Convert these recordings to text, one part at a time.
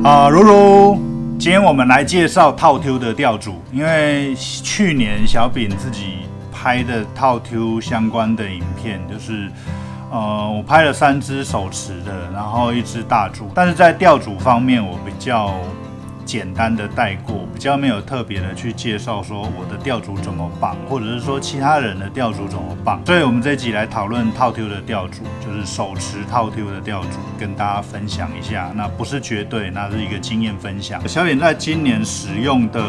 如如，今天我们来介绍套 Q 的钓组，因为去年小饼自己拍的套 Q 相关的影片，就是我拍了3只手持的，然后1只大组，但是在钓组方面我比较简单的带过，比较没有特别的去介绍说我的钓组怎么绑，或者是说其他人的钓组怎么绑。所以我们这一集来讨论套 Q 的钓组，就是手持套 Q 的钓组，跟大家分享一下。那不是绝对，那是一个经验分享。小扁在今年使用的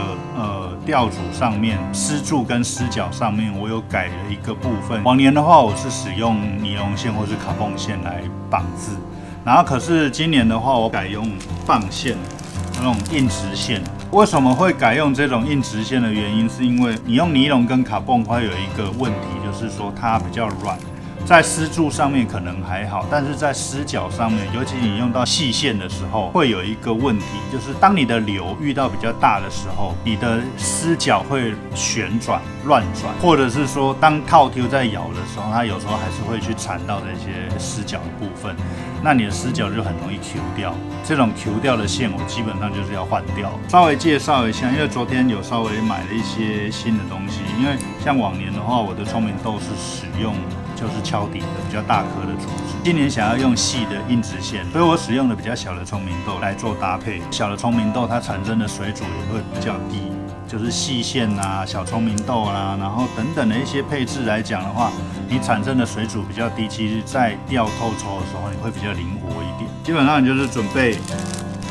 钓组上面，丝柱跟丝角上面，我有改了一个部分。往年的话，我是使用尼龙线或是卡泵线来绑字，然后可是今年的话，我改用棒线。那种硬直线，为什么会改用这种硬直线的原因，是因为你用尼龙跟卡泵会有一个问题，就是说它比较软，在丝柱上面可能还好，但是在丝角上面，尤其你用到细线的时候，会有一个问题，就是当你的流遇到比较大的时候，你的丝角会旋转、乱转，或者是说当套 Q 在咬的时候，它有时候还是会去缠到这些丝角的部分，那你的丝角就很容易 Q 掉。这种 Q 掉的线，我基本上就是要换掉。稍微介绍一下，因为昨天有稍微买了一些新的东西，因为像往年的话，我的聪明豆是使用就是敲底的比较大颗的竹子，今年想要用细的硬直线，所以我使用的比较小的聪明豆来做搭配。小的聪明豆它产生的水煮也会比较低，就是细线啊、小聪明豆啦，然后等等的一些配置来讲的话，你产生的水煮比较低，其实在钓透抽的时候，你会比较灵活一点。基本上你就是准备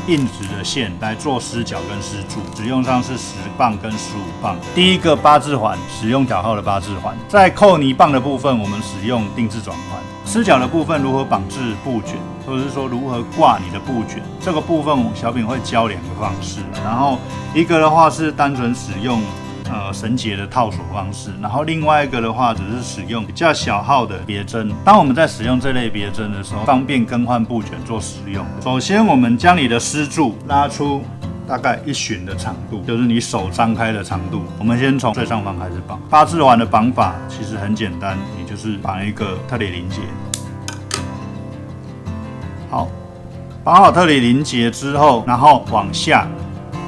硬直的线来做丝角跟丝柱，使用上是10磅跟15磅。第一个8字环，使用挑号的8字环。在扣泥棒的部分，我们使用定制转环。丝角的部分如何绑制布卷，或者是说如何挂你的布卷，这个部分小饼会教2个方式。然后一个的话是单纯使用绳结的套索方式，然后另外一个的话只是使用比较小号的别针。当我们在使用这类别针的时候，方便更换布卷做使用。首先我们将你的丝柱拉出大概1旬的长度，就是你手张开的长度。我们先从最上方开始绑。8字环的绑法其实很简单，你就是绑一个特里临结。好，绑好特里临结之后，然后往下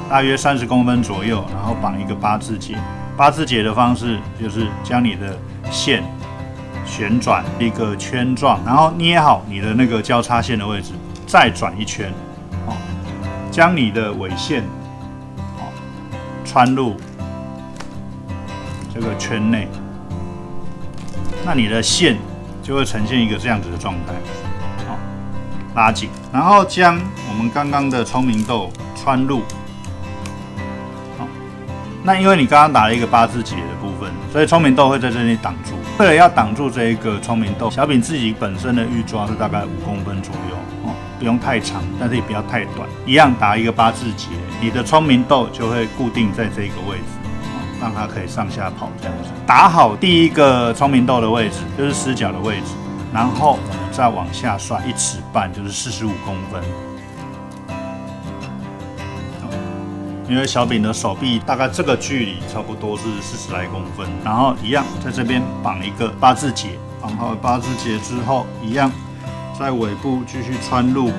大约30公分左右，然后绑一个8字结。8字结的方式就是将你的线旋转一个圈状，然后捏好你的那个交叉线的位置，再转一圈，将你的尾线穿入这个圈内，那你的线就会呈现一个这样子的状态，拉紧，然后将我们刚刚的聪明豆穿入。那因为你刚刚打了一个8字结的部分，所以聪明豆会在这里挡住。为了要挡住这一个聪明豆，小饼自己本身的预抓是大概5公分左右，不用太长，但是也不要太短。一样打一个8字结，你的聪明豆就会固定在这个位置，让它可以上下跑这样子。打好第一个聪明豆的位置，就是丝角的位置，然后我们再往下算1尺半，就是45公分。因为小饼的手臂大概这个距离差不多是40来公分，然后一样在这边绑一个8字结，绑好8字结之后，一样在尾部继续穿入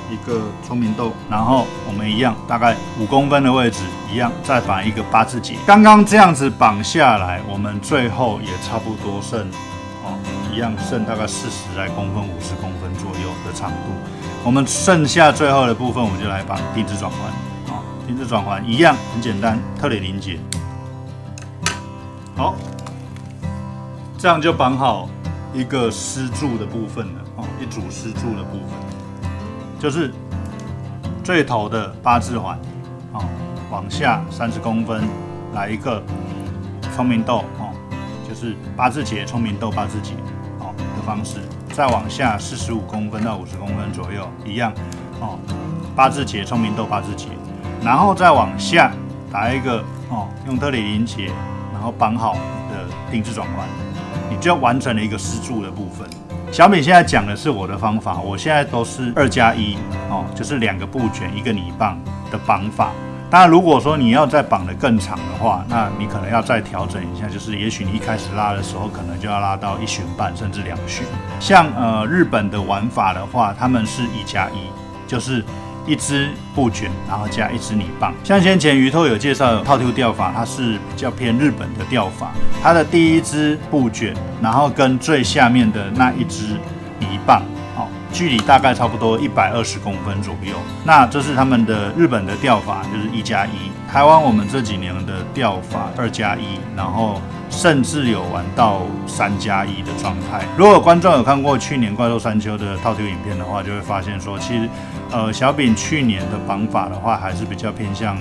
一个聪明豆，然后我们一样大概5公分的位置，一样再绑一个8字结。刚刚这样子绑下来，我们最后也差不多剩一样剩大概40来公分、50公分左右的长度。我们剩下最后的部分，我们就来绑定制转环。定制转环一样很简单，特里临结。好，这样就绑好一个丝柱的部分了一组丝柱的部分，就是最头的8字环往下30公分来一个聪明豆就是8字结聪明豆8字结的方式，再往下45公分到50公分左右，一样8字结聪明豆8字结。然后再往下打一个用特里临结，然后绑好你的定制转环，你就完成了一个丝柱的部分。小饼现在讲的是我的方法，我现在都是2+1就是2个布卷1个泥棒的绑法。当然，如果说你要再绑得更长的话，那你可能要再调整一下，就是也许你一开始拉的时候，可能就要拉到1旬半甚至2旬。像日本的玩法的话，他们是1+1，就是一支布卷，然后加一支泥棒。像先前鱼透有介绍套 Q 钓法，它是比较偏日本的钓法，它的第一支布卷，然后跟最下面的那一支泥棒，距离大概差不多120公分左右。那这是他们的日本的钓法，就是1+1。台湾我们这几年的钓法2+1，然后甚至有玩到3+1的状态。如果观众有看过去年怪兽山丘的套 Q 影片的话，就会发现说，其实小饼去年的绑法的话，还是比较偏向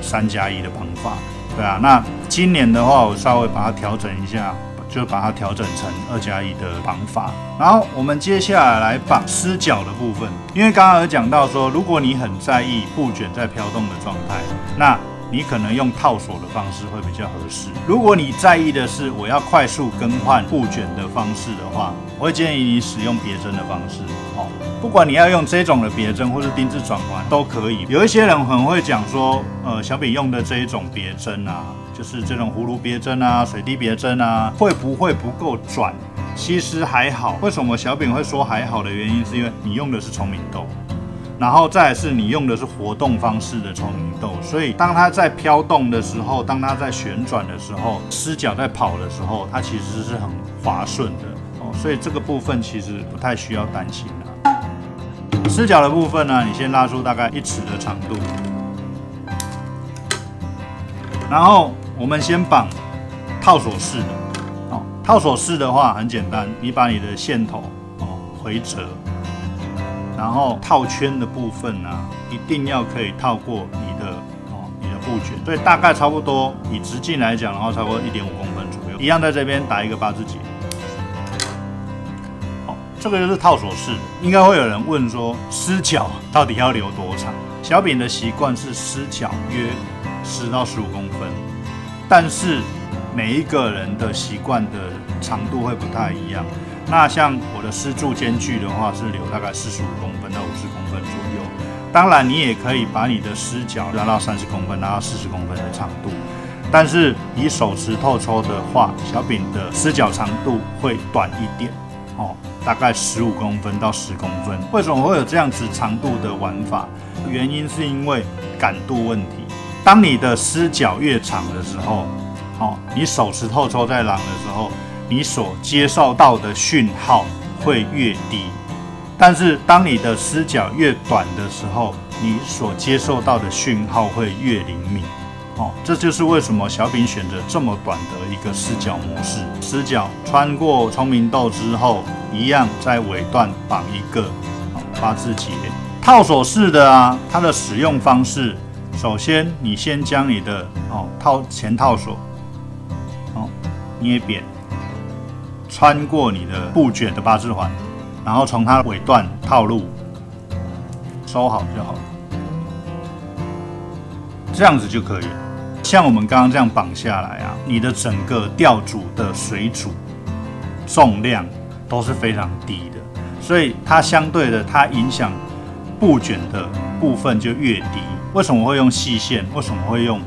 3+1的绑法。对啊，那今年的话，我稍微把它调整一下。就把它调整成2+1的绑法，然后我们接下来来绑湿脚的部分。因为刚刚有讲到说，如果你很在意布卷在飘动的状态，那你可能用套索的方式会比较合适。如果你在意的是我要快速更换布卷的方式的话，我会建议你使用别针的方式。不管你要用这种的别针或是丁字转环都可以。有一些人很会讲说，小饼用的这一种别针啊，就是这种葫芦别针啊、水滴别针啊，会不会不够转？其实还好。为什么小饼会说还好的原因，是因为你用的是聪明豆，然后再来是你用的是活动方式的聪明豆，所以当它在飘动的时候，当它在旋转的时候，湿脚在跑的时候，它其实是很滑顺的所以这个部分其实不太需要担心啦。湿脚的部分呢，你先拉出大概1尺的长度，然后我们先绑套索式的。套索式的话很简单，你把你的线头回折，然后套圈的部分呢，一定要可以套过你的布卷，所以大概差不多以直径来讲的话，差不多1.5公分左右。一样在这边打一个8字结。这个就是套索式的。应该会有人问说，湿脚到底要留多长？小饼的习惯是湿脚约10到15公分，但是每一个人的习惯的长度会不太一样。那像我的湿柱间距的话，是留大概45公分到50公分左右。当然，你也可以把你的湿脚拉到30公分，拉到40公分的长度。但是以手持透抽的话，小饼的湿脚长度会短一点大概15公分到10公分。为什么会有这样子长度的玩法？原因是因为感度问题。当你的湿脚越长的时候，你手持透抽在浪的时候，你所接受到的讯号会越低。但是当你的湿脚越短的时候，你所接受到的讯号会越灵敏。这就是为什么小饼选择这么短的一个湿脚模式。湿脚穿过聪明豆之后，一样在尾段绑一个8字结。套索式的啊，它的使用方式，首先你先将你的前套索捏扁，穿过你的布卷的8字环，然后从它尾段套入，收好就好了，这样子就可以了。像我们刚刚这样绑下来啊，你的整个钓组的水阻、重量都是非常低的，所以它相对的，它影响布卷的部分就越低。为什么会用细线？为什么会用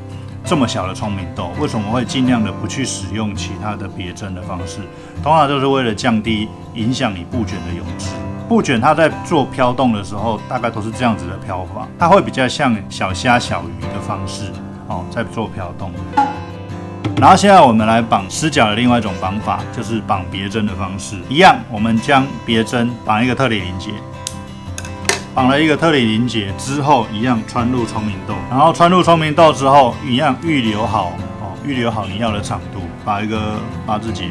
这么小的聪明豆？为什么会尽量的不去使用其他的别针的方式？通常就是为了降低影响你布卷的泳质。布卷它在做飘动的时候，大概都是这样子的飘法，它会比较像小虾、小鱼的方式在做飘动。然后现在我们来绑湿脚的另外一种绑法，就是绑别针的方式。一样，我们将别针绑一个特里临结，绑了一个特里临结之后，一样穿入聪明豆，然后穿入聪明豆之后，一样预留好你要的长度，把一个8字结。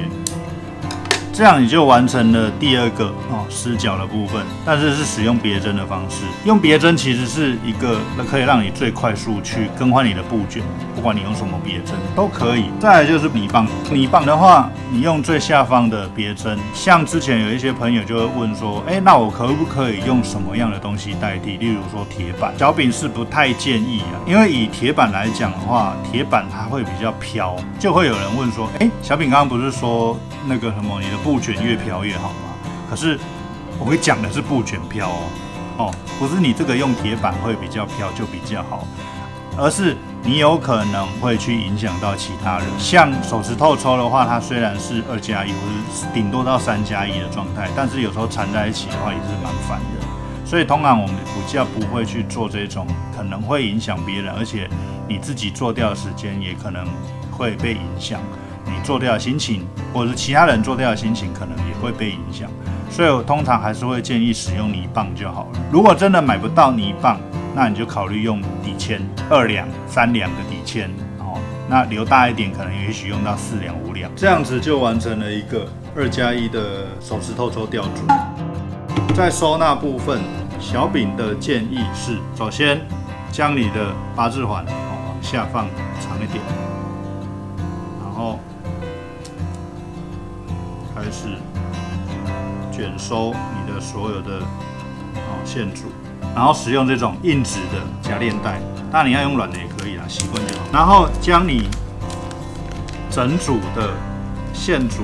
这样你就完成了第二个湿脚的部分，但是是使用别针的方式。用别针其实是一个可以让你最快速去更换你的布卷，不管你用什么别针都可以。再来就是泥棒，泥棒的话，你用最下方的别针。像之前有一些朋友就会问说，那我可不可以用什么样的东西代替？例如说铁板。小饼是不太建议啊，因为以铁板来讲的话，铁板它会比较飘，就会有人问说，小饼刚刚不是说那个什么你的布卷越飘越好吗？可是我会讲的是布卷飘不是你这个用铁板会比较飘就比较好，而是你有可能会去影响到其他人。像手持透抽的话，它虽然是2+1或是顶多到3+1的状态，但是有时候缠在一起的话也是蛮烦的。所以通常我们比较不会去做这种可能会影响别人，而且你自己做掉的时间也可能会被影响，你做掉的心情，或者是其他人做掉的心情可能也会被影响。所以我通常还是会建议使用泥棒就好了。如果真的买不到泥棒，那你就考虑用底签，2两、3两的底签哦。那留大一点，可能也许用到4两、5两，这样子就完成了一个2+1的手持透抽吊组。在收纳部分，小饼的建议是：首先将你的八字环往下放长一点，然后开始卷收你的所有的线组，然后使用这种硬质的夹链带，当然你要用软的也可以啦，习惯就好。然后将你整组的线组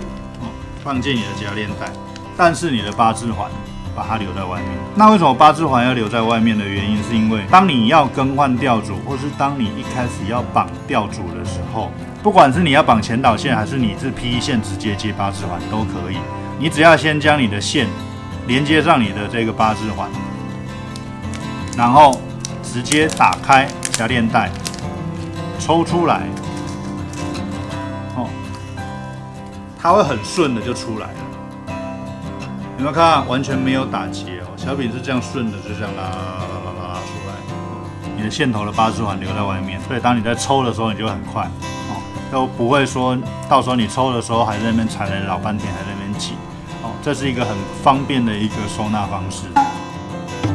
放进你的夹链带，但是你的八字环把它留在外面。那为什么八字环要留在外面的原因，是因为当你要更换吊组，或是当你一开始要绑吊组的时候，不管是你要绑前导线，还是你是 PE 线直接接八字环都可以。你只要先将你的线连接上你的这个八字环，然后直接打开夹链带，抽出来，它会很顺的就出来了。有没有看？完全没有打结哦，小饼是这样顺的，就这样拉出来。你的线头的八字环留在外面，所以当你在抽的时候，你就很快哦，都不会说到时候你抽的时候还在那边缠了老半天，还在那边挤。这是一个很方便的一个收纳方式。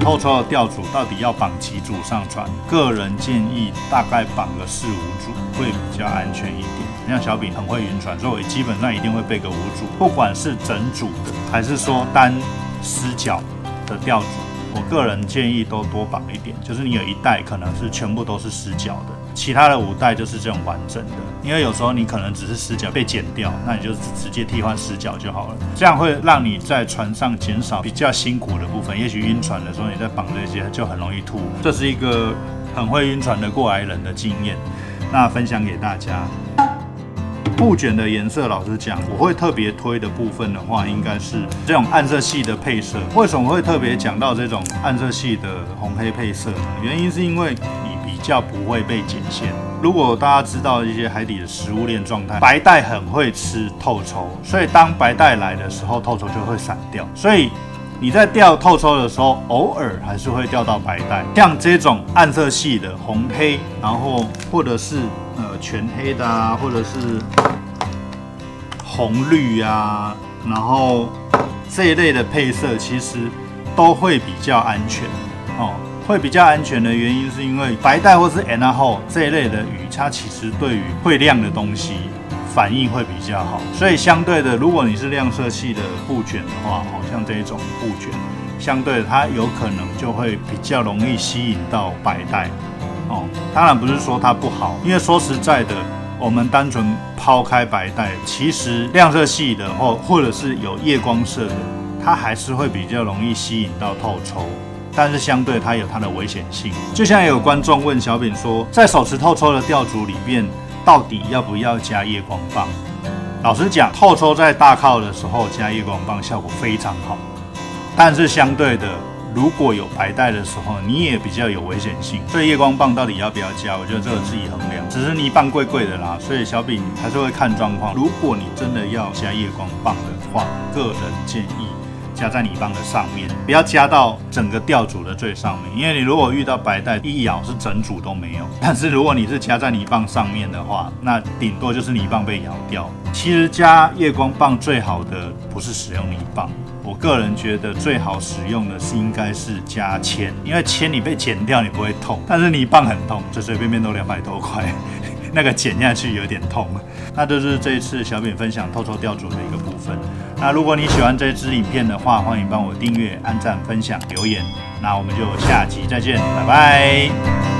透抽的吊组到底要绑几组上船？个人建议大概绑个4、5组会比较安全一点。像小饼很会晕船，所以我基本上一定会备个5组，不管是整组的还是说单丝脚的吊组，我个人建议都多绑一点。就是你有一袋可能是全部都是丝脚的，其他的5袋就是这种完整的。因为有时候你可能只是丝脚被剪掉，那你就直接替换丝脚就好了。这样会让你在船上减少比较辛苦的部分。也许晕船的时候你在绑这些就很容易吐。这是一个很会晕船的过来人的经验，那分享给大家。布卷的颜色，老实讲，我会特别推的部分的话，应该是这种暗色系的配色。为什么会特别讲到这种暗色系的红黑配色呢？原因是因为你比较不会被剪线。如果大家知道一些海底的食物链状态，白带很会吃透抽，所以当白带来的时候，透抽就会散掉。所以你在钓透抽的时候，偶尔还是会钓到白带。像这种暗色系的红黑，然后或者是全黑的啊，或者是红绿啊，然后这一类的配色其实都会比较安全哦。会比较安全的原因是因为白带或是 N.H. 这一类的鱼，它其实对于会亮的东西反应会比较好，所以相对的，如果你是亮色系的布卷的话，像这种布卷，相对的它有可能就会比较容易吸引到白带哦。当然不是说它不好，因为说实在的，我们单纯抛开白带，其实亮色系的或者是有夜光色的，它还是会比较容易吸引到透抽。但是相对它有它的危险性，就像有观众问小饼说，在手持透抽的钓组里面，到底要不要加夜光棒？老实讲，透抽在大靠的时候加夜光棒效果非常好，但是相对的，如果有白带的时候，你也比较有危险性。所以夜光棒到底要不要加？我觉得这个自己衡量。只是泥棒贵贵的啦，所以小饼还是会看状况。如果你真的要加夜光棒的话，个人建议加在泥棒的上面，不要加到整个钓组的最上面，因为你如果遇到白带一咬是整组都没有。但是如果你是加在泥棒上面的话，那顶多就是泥棒被咬掉。其实加夜光棒最好的不是使用泥棒，我个人觉得最好使用的是应该是加铅，因为铅你被剪掉你不会痛，但是泥棒很痛，随随便便都200多块。那个剪下去有点痛。那就是这一次小饼分享透抽钓组的一个部分。那如果你喜欢这支影片的话，欢迎帮我订阅、按赞、分享、留言。那我们就下集再见，拜拜。